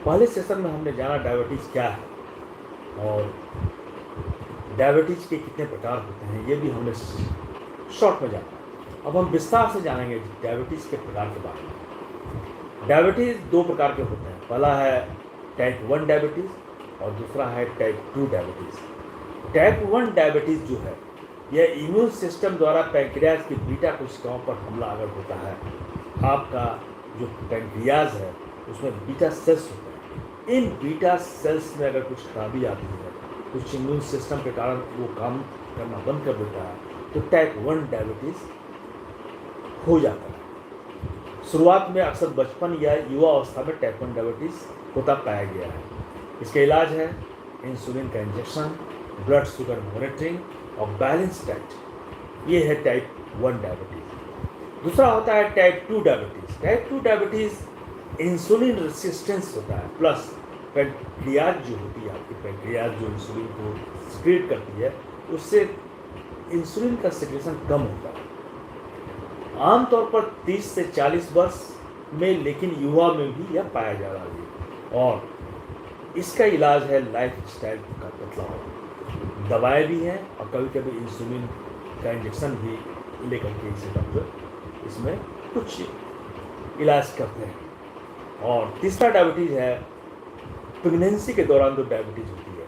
पहले सेशन में हमने जाना डायबिटीज़ क्या है और डायबिटीज़ के कितने प्रकार होते हैं, ये भी हमने शॉर्ट में जाना। अब हम विस्तार से जानेंगे डायबिटीज़ के प्रकार के बारे में। डायबिटीज़ दो प्रकार के होते हैं, पहला है टाइप 1 डायबिटीज़ और दूसरा है टाइप 2 डायबिटीज़। टाइप 1 डायबिटीज़ जो है यह इम्यून सिस्टम द्वारा पैंक्रियाज की बीटा कोशिकाओं पर हमला अगर होता है, आपका जो पैंक्रियाज है उसमें बीटा सेल्स होते हैं, इन बीटा सेल्स में अगर कुछ खराबी आती है, कुछ इम्यून सिस्टम के कारण वो काम करना बंद कर देता है, तो टाइप 1 डायबिटीज़ हो जाता है। शुरुआत में अक्सर बचपन या युवा अवस्था में टाइप 1 डायबिटीज़ होता पाया गया है। इसका इलाज है इंसुलिन का इंजेक्शन, ब्लड शुगर मॉनिटरिंग और बैलेंस डाइट। ये है टाइप 1 डायबिटीज़। दूसरा होता है type 2 diabetes. Type 2 diabetes insulin resistance होता है, प्लस पैंक्रियाज जो होती है, आपकी पैंक्रियाज जो इंसुलिन को सिक्रेट करती है, उससे इंसुलिन का सिक्रेशन कम होता है। आमतौर पर 30 से 40 वर्ष में, लेकिन युवा में भी यह पाया जा रहा है। और इसका इलाज है लाइफ स्टाइल का बदलाव। दवाएं भी हैं और कभी कभी इंसुलिन का इंजेक्शन भी लेकर के इसे डॉक्टर इसमें कुछ इलाज करते हैं। और तीसरा डायबिटीज़ है प्रेगनेंसी के दौरान जो डायबिटीज़ होती है,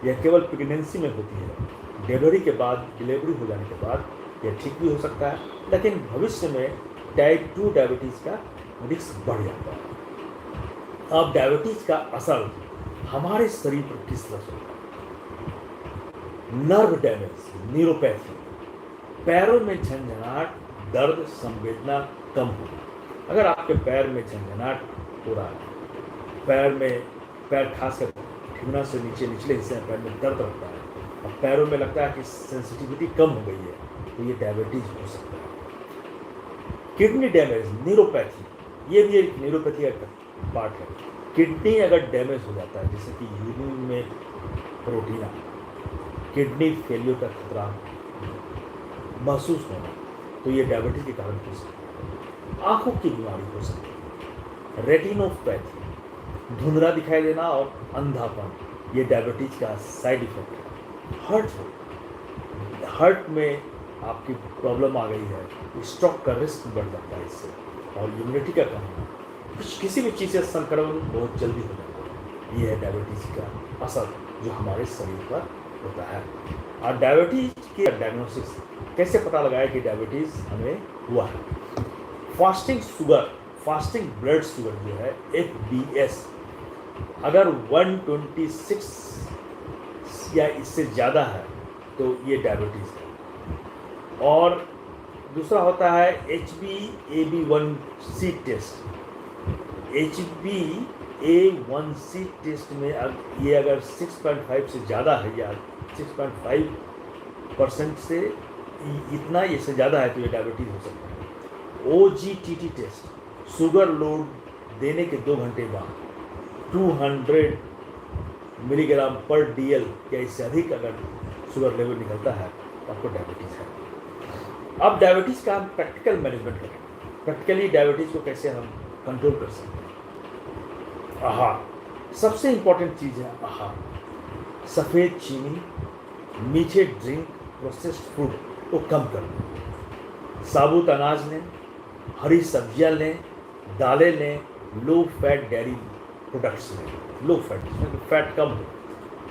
यह केवल प्रेगनेंसी में होती है। डिलीवरी के बाद, डिलीवरी हो जाने के बाद यह ठीक भी हो सकता है, लेकिन भविष्य में टाइप 2 डायबिटीज़ का रिस्क बढ़ जाता है। अब डायबिटीज़ का असर हमारे शरीर पर किस तरह से होता है? नर्व डैमेज, न्यूरोपैथी, पैरों में झंझनाहट, दर्द, संवेदना कम होना। अगर आपके पैर में झंझनाहट हो रहा है, पैर खासकर ठिगना से नीचे निचले हिस्से में पैर में दर्द रहता है और पैरों में लगता है कि सेंसिटिविटी कम हो गई है, तो ये डायबिटीज़ हो सकता है। किडनी डैमेज, न्यूरोपैथी, ये भी एक न्यूरोपैथी का पार्ट है। किडनी अगर डैमेज हो जाता है, जैसे कि यूरिन में प्रोटीन, किडनी फेलियर का खतरा महसूस होना, तो ये डायबिटीज के कारण हो सकता है। आंखों की बीमारी हो सकती है। रेटिनोपैथी, धुंधला दिखाई देना और अंधापन, ये डायबिटीज का साइड इफेक्ट है। हार्ट में आपकी प्रॉब्लम आ गई है, स्ट्रोक का रिस्क बढ़ जाता है इससे, और इम्यूनिटी का कम होना, किसी भी चीज़ से संक्रमण बहुत जल्दी हो जाता है। ये है डायबिटीज़ का असर जो हमारे शरीर पर होता है। और डायबिटीज़ की डायग्नोसिस कैसे पता लगाए कि डायबिटीज़ हमें हुआ है? फास्टिंग ब्लड शुगर जो है FBS, अगर 126 या इससे ज़्यादा है तो ये डायबिटीज़ है। और दूसरा होता है HbA1c टेस्ट। HbA1c टेस्ट में ये अगर 6.5 से ज़्यादा है या 6.5% से इतना ये से ज़्यादा है तो ये डायबिटीज़ हो सकता है। OGTT टेस्ट, शुगर लोड देने के 2 घंटे बाद 200 मिलीग्राम पर DL या इससे अधिक अगर शुगर लेवल निकलता है तो आपको डायबिटीज़ है। अब डायबिटीज़ का हम प्रैक्टिकल मैनेजमेंट करें। प्रैक्टिकली डायबिटीज़ को कैसे हम कंट्रोल कर सकते हैं? आहार सबसे इम्पोर्टेंट चीज़ है। आहार, सफ़ेद चीनी, मीठे ड्रिंक, प्रोसेस्ड फूड को कम कर दें। साबुत अनाज लें, हरी सब्जियां लें, दालें लें, लो फैट डेयरी प्रोडक्ट्स लें, लो फैट जिसमें फैट कम हो।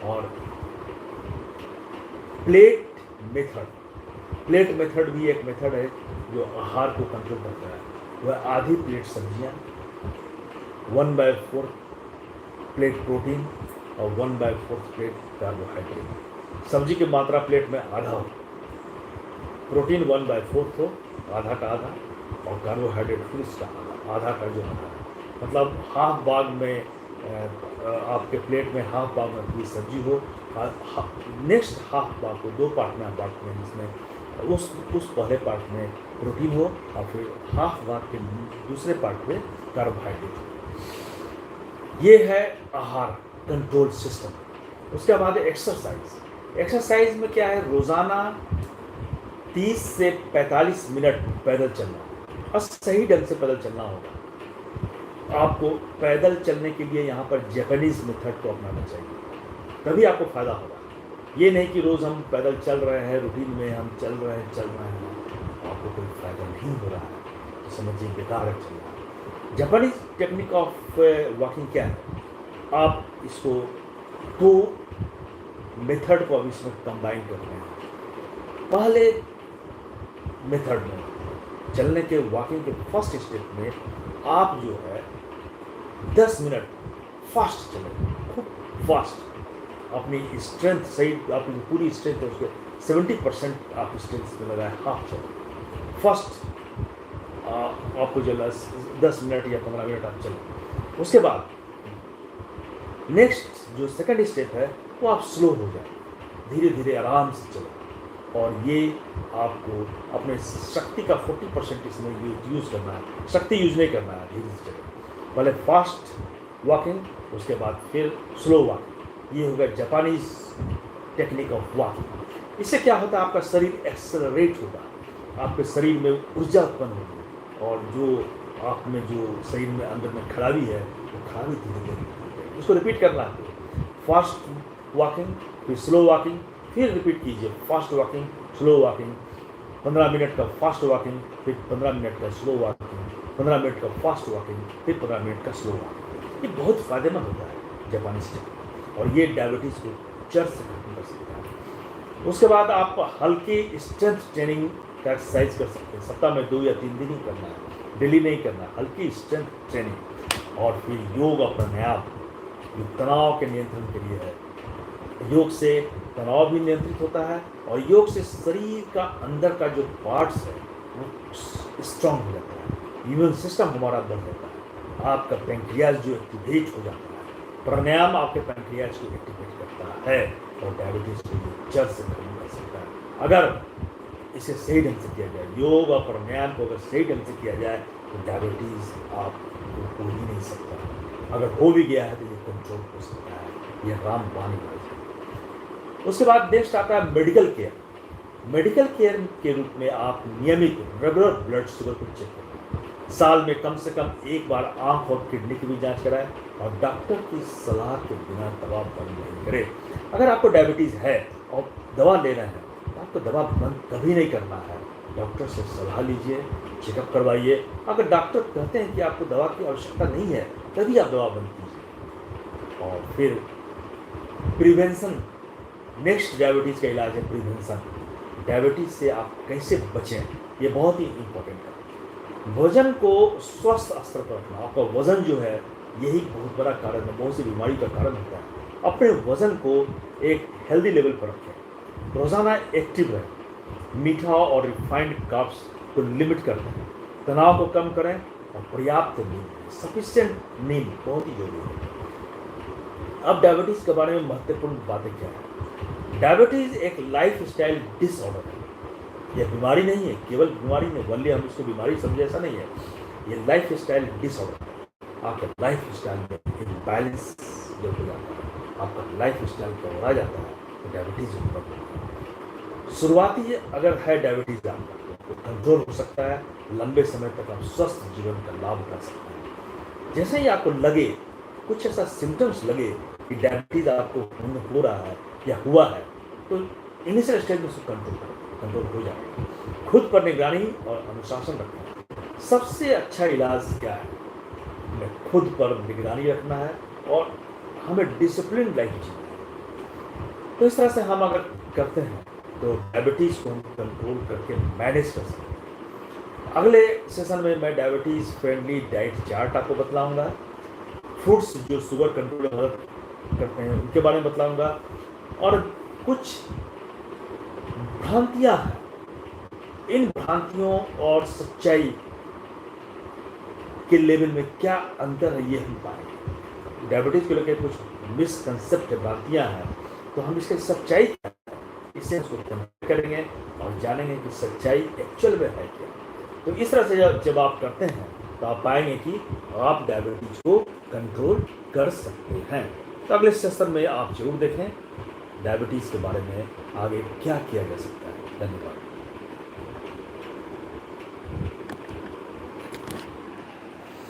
और प्लेट मेथड भी एक मेथड है जो आहार को कंट्रोल करता है। वह आधी प्लेट सब्जियां, 1/4 प्लेट प्रोटीन और 1/4 प्लेट कार्बोहाइड्रेट। सब्जी की मात्रा प्लेट में आधा हो, प्रोटीन 1/4 हो, आधा का आधा, और कार्बोहाइड्रेट फिर इसका आधा का जो आधा है। मतलब हाफ बाग में आपके प्लेट में हाफ बाग में पूरी सब्जी हो, नेक्स्ट हाफ बाग को 2 पार्ट में आप बांटते हैं, जिसमें उस पहले पार्ट में प्रोटीन हो और फिर हाफ बाग के दूसरे पार्ट में कार्बोहाइड्रेट हो। ये है आहार कंट्रोल सिस्टम। उसके बाद एक्सरसाइज में क्या है? रोज़ाना 30 से 45 मिनट पैदल चलना, और सही ढंग से पैदल चलना होगा। आपको पैदल चलने के लिए यहाँ पर जापानीज़ मेथड को अपनाना चाहिए, तभी आपको फ़ायदा होगा। ये नहीं कि रोज़ हम पैदल चल रहे हैं, रूटीन में हम चल रहे हैं, आपको कोई फ़ायदा नहीं हो रहा है तो समझिए बेकार है चलना। जापानीज़ टेक्निक ऑफ वॉकिंग क्या है, आप इसको दो मेथड को अब इसमें कंबाइन करते हैं। पहले मेथड में चलने के वॉकिंग के फर्स्ट स्टेप में आप जो है 10 मिनट फास्ट चलें, खूब फास्ट, अपनी स्ट्रेंथ सही, आपकी पूरी स्ट्रेंथ है उसके 70% आप स्ट्रेंथ में लगाए, हाफ चलें फर्स्ट। आपको जो 10 मिनट या 15 मिनट आप चलें। उसके बाद नेक्स्ट जो सेकंड स्टेप है वो आप स्लो हो जाए, धीरे धीरे आराम से चलें, और ये आपको अपने शक्ति का 40% इसमें यूज़ करना है, शक्ति यूज़ नहीं करना है, धीरे से चलें। पहले फास्ट वॉकिंग, उसके बाद फिर स्लो वॉकिंग। ये होगा जापानीज़ टेक्निक ऑफ वॉकिंग। इससे क्या होता है, आपका शरीर एक्सेलरेट होगा, आपके शरीर में ऊर्जा उत्पन्न होगी, और जो आप में जो शरीर में अंदर में खराबी है वो खराबी धीरे धीरे। इसको रिपीट करना है, फास्ट वॉकिंग फिर स्लो वॉकिंग, फिर रिपीट कीजिए fast walking slow walking, 15 minute का फास्ट वॉकिंग फिर 15 मिनट का स्लो वॉकिंग, 15 मिनट का फास्ट वॉकिंग फिर 15 मिनट का स्लो वॉकिंग। ये बहुत फ़ायदेमंद होता है जापानी स्टेप, और ये डायबिटीज़ को जड़ से खत्म कर सकता है। उसके बाद आप हल्की स्ट्रेंथ ट्रेनिंग का एक्सरसाइज कर सकते हैं, सप्ताह में 2 या 3 दिन ही करना है, डेली नहीं करना है, हल्की स्ट्रेंथ ट्रेनिंग। और फिर योग और प्राणायाम, जो तनाव के नियंत्रण के लिए है। योग से तनाव भी नियंत्रित होता है, और योग से शरीर का अंदर का जो पार्ट्स है वो स्ट्रांग हो जाता है, इम्यून सिस्टम हमारा बढ़ जाता है, आपका पैंक्रियाज जो एक्टिवेट हो जाता है। प्राणायाम आपके पैंक्रियाज को एक्टिवेट करता है और डायबिटीज़ को जड़ से खत्म कर सकता है, अगर इसे सही ढंग से किया जाए। योग और प्राणायाम को अगर सही ढंग से किया जाए तो डायबिटीज़ आपको हो ही नहीं सकता, अगर हो भी गया है तो ये कंट्रोल हो सकता है, यह रामबाण है। उसके बाद नेक्स्ट आता है मेडिकल केयर। मेडिकल केयर के रूप में आप नियमित रेगुलर ब्लड शुगर को चेक करें, साल में कम से कम एक बार आंख और किडनी की भी जांच कराएं, और डॉक्टर की सलाह के बिना दवा बंद नहीं करें। अगर आपको डायबिटीज़ है और दवा ले रहे हैं तो आपको दवा बंद कभी नहीं करना है, डॉक्टर से सलाह लीजिए, चेकअप करवाइए। अगर डॉक्टर कहते हैं कि आपको दवा की आवश्यकता नहीं है तभी आप दवा बंद कीजिए। और फिर प्रिवेंशन, नेक्स्ट डायबिटीज़ का इलाज है प्रिवेंशन। डायबिटीज़ से आप कैसे बचें, ये बहुत ही इम्पोर्टेंट है। वजन को स्वस्थ स्तर पर रखना, आपका वजन जो है यही बहुत बड़ा कारण है, बहुत सी बीमारी का कारण होता है। अपने वजन को एक हेल्दी लेवल पर रखें, रोज़ाना एक्टिव रहें, मीठा और रिफाइंड कार्ब्स को लिमिट कर दें, तनाव को कम करें, और पर्याप्त नींद, सफिशिएंट नींद बहुत ही जरूरी है। अब डायबिटीज़ के बारे में महत्वपूर्ण बातें क्या है। डायबिटीज़ एक लाइफ स्टाइल डिसऑर्डर है, यह बीमारी नहीं है, केवल बीमारी नहीं, वल्ली हम इसको बीमारी समझे, ऐसा नहीं है, ये लाइफ स्टाइल डिसऑर्डर है। आपका लाइफ स्टाइल में इम्बैलेंस जब हो जाता है, आपका लाइफ स्टाइल गड़बड़ा जाता है तो डायबिटीज़ उत्पन्न होता है। शुरुआती अगर है डायबिटीज़ आपका तो कंट्रोल हो सकता है, लंबे समय तक आप स्वस्थ जीवन का लाभ उठा सकते हैं। जैसे ही आपको लगे, कुछ ऐसा सिम्टम्स लगे कि डायबिटीज़ आपको हो रहा है या हुआ है, तो इनिशियल स्टेज में उसको कंट्रोल हो जाएगा। खुद पर निगरानी और अनुशासन रखना, सबसे अच्छा इलाज क्या है, हमें खुद पर निगरानी रखना है और हमें डिसिप्लिन लाइफ जीना है। तो इस तरह से हम अगर करते हैं तो डायबिटीज़ को हम कंट्रोल करके मैनेज कर सकते हैं। अगले सेशन में मैं डायबिटीज़ फ्रेंडली डाइट चार्ट आपको बतलाऊंगा, फूड्स जो शुगर कंट्रोल में मदद करते हैं उनके बारे में बतलाऊंगा, और कुछ भ्रांतियां हैं, इन भ्रांतियों और सच्चाई के लेवल में क्या अंतर है ये हम पाएंगे। डायबिटीज़ को लेकर कुछ मिसकंसेप्ट भ्रांतियां हैं, तो हम इसकी सच्चाई क्या है, इससे उसको कंपेयर करेंगे और जानेंगे कि सच्चाई एक्चुअल में है क्या। तो इस तरह से जब आप करते हैं तो आप पाएंगे कि आप डायबिटीज़ को कंट्रोल कर सकते हैं। तो अगले सेशन में आप जरूर देखें डायबिटीज़ के बारे में आगे क्या किया जा सकता है। धन्यवाद।